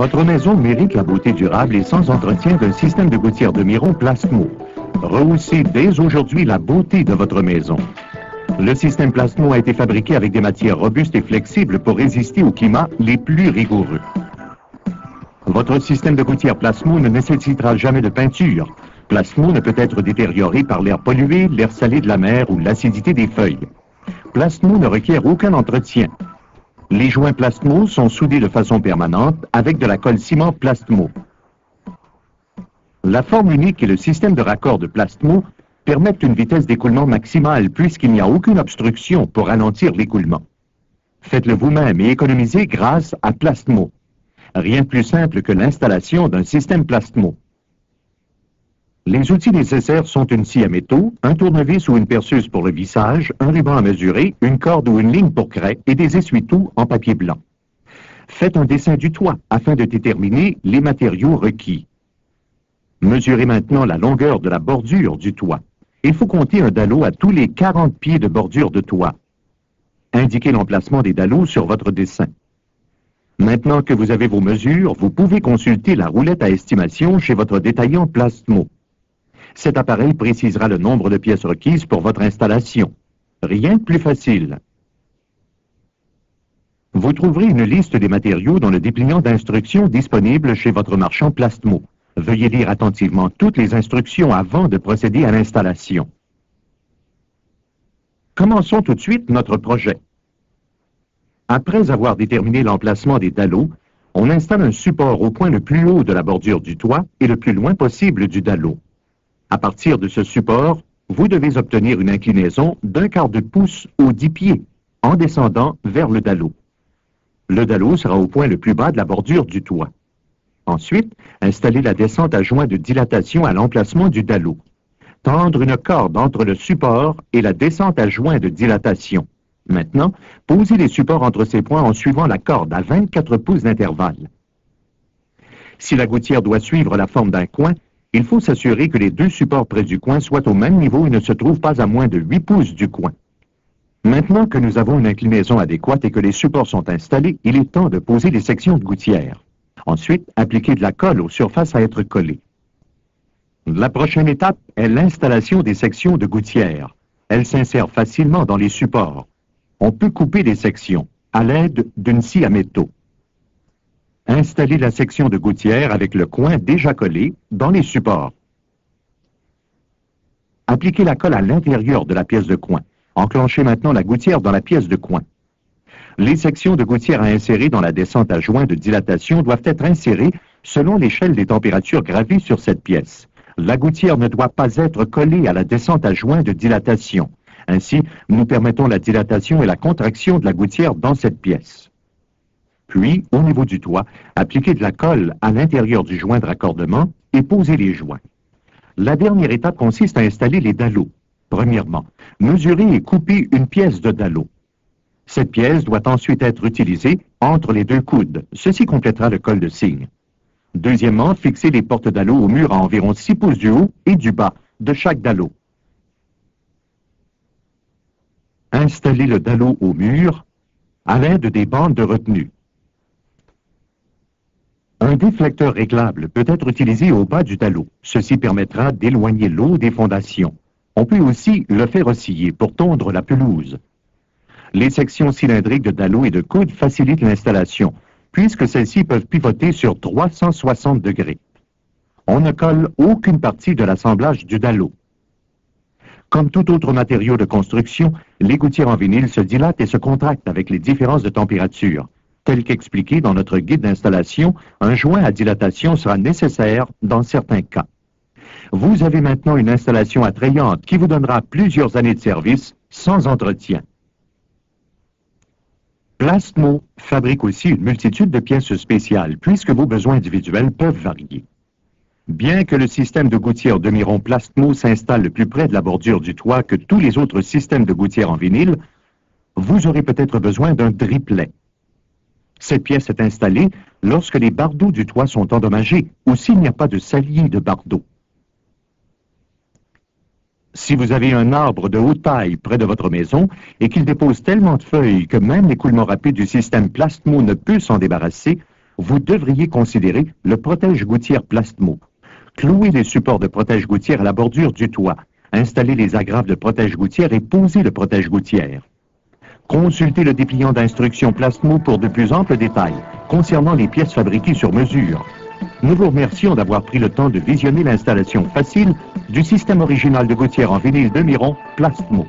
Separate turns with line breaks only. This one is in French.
Votre maison mérite la beauté durable et sans entretien d'un système de gouttière de Miron Plastmo. Rehaussez dès aujourd'hui la beauté de votre maison. Le système Plastmo a été fabriqué avec des matières robustes et flexibles pour résister aux climats les plus rigoureux. Votre système de gouttière Plastmo ne nécessitera jamais de peinture. Plastmo ne peut être détérioré par l'air pollué, l'air salé de la mer ou l'acidité des feuilles. Plastmo ne requiert aucun entretien. Les joints Plastmo sont soudés de façon permanente avec de la colle ciment Plastmo. La forme unique et le système de raccord de Plastmo permettent une vitesse d'écoulement maximale puisqu'il n'y a aucune obstruction pour ralentir l'écoulement. Faites-le vous-même et économisez grâce à Plastmo. Rien de plus simple que l'installation d'un système Plastmo. Les outils nécessaires sont une scie à métaux, un tournevis ou une perceuse pour le vissage, un ruban à mesurer, une corde ou une ligne pour craie et des essuie-tout en papier blanc. Faites un dessin du toit afin de déterminer les matériaux requis. Mesurez maintenant la longueur de la bordure du toit. Il faut compter un dallot à tous les 40 pieds de bordure de toit. Indiquez l'emplacement des dallots sur votre dessin. Maintenant que vous avez vos mesures, vous pouvez consulter la roulette à estimation chez votre détaillant Plastmo. Cet appareil précisera le nombre de pièces requises pour votre installation. Rien de plus facile. Vous trouverez une liste des matériaux dans le dépliant d'instructions disponible chez votre marchand Plastmo. Veuillez lire attentivement toutes les instructions avant de procéder à l'installation. Commençons tout de suite notre projet. Après avoir déterminé l'emplacement des dallots, on installe un support au point le plus haut de la bordure du toit et le plus loin possible du dallot. À partir de ce support, vous devez obtenir une inclinaison d'1/4 de pouce aux 10 pieds, en descendant vers le dallot. Le dallot sera au point le plus bas de la bordure du toit. Ensuite, installez la descente à joint de dilatation à l'emplacement du dallot. Tendre une corde entre le support et la descente à joint de dilatation. Maintenant, posez les supports entre ces points en suivant la corde à 24 pouces d'intervalle. Si la gouttière doit suivre la forme d'un coin, il faut s'assurer que les deux supports près du coin soient au même niveau et ne se trouvent pas à moins de 8 pouces du coin. Maintenant que nous avons une inclinaison adéquate et que les supports sont installés, il est temps de poser les sections de gouttière. Ensuite, appliquez de la colle aux surfaces à être collées. La prochaine étape est l'installation des sections de gouttière. Elles s'insèrent facilement dans les supports. On peut couper les sections à l'aide d'une scie à métaux. Installez la section de gouttière avec le coin déjà collé dans les supports. Appliquez la colle à l'intérieur de la pièce de coin. Enclenchez maintenant la gouttière dans la pièce de coin. Les sections de gouttière à insérer dans la descente à joint de dilatation doivent être insérées selon l'échelle des températures gravées sur cette pièce. La gouttière ne doit pas être collée à la descente à joint de dilatation. Ainsi, nous permettons la dilatation et la contraction de la gouttière dans cette pièce. Puis, au niveau du toit, appliquez de la colle à l'intérieur du joint de raccordement et posez les joints. La dernière étape consiste à installer les dallots. Premièrement, mesurez et coupez une pièce de dallot. Cette pièce doit ensuite être utilisée entre les deux coudes. Ceci complétera le col de cygne. Deuxièmement, fixez les portes dallots au mur à environ 6 pouces du haut et du bas de chaque dallot. Installez le dallot au mur à l'aide des bandes de retenue. Un déflecteur réglable peut être utilisé au bas du dallot. Ceci permettra d'éloigner l'eau des fondations. On peut aussi le faire osciller pour tondre la pelouse. Les sections cylindriques de dallot et de coude facilitent l'installation, puisque celles-ci peuvent pivoter sur 360 degrés. On ne colle aucune partie de l'assemblage du dallot. Comme tout autre matériau de construction, les gouttières en vinyle se dilatent et se contractent avec les différences de température. Tel qu'expliqué dans notre guide d'installation, un joint à dilatation sera nécessaire dans certains cas. Vous avez maintenant une installation attrayante qui vous donnera plusieurs années de service sans entretien. Plastmo fabrique aussi une multitude de pièces spéciales puisque vos besoins individuels peuvent varier. Bien que le système de gouttière de Miron Plastmo s'installe le plus près de la bordure du toit que tous les autres systèmes de gouttière en vinyle, vous aurez peut-être besoin d'un driplet. Cette pièce est installée lorsque les bardeaux du toit sont endommagés ou s'il n'y a pas de salier de bardeaux. Si vous avez un arbre de haute taille près de votre maison et qu'il dépose tellement de feuilles que même l'écoulement rapide du système Plastmo ne peut s'en débarrasser, vous devriez considérer le protège-gouttière Plastmo. Clouez les supports de protège-gouttière à la bordure du toit. Installez les agrafes de protège-gouttière et posez le protège-gouttière. Consultez le dépliant d'instructions Plastmo pour de plus amples détails concernant les pièces fabriquées sur mesure. Nous vous remercions d'avoir pris le temps de visionner l'installation facile du système original de gouttière en vinyle demi-rond Plastmo.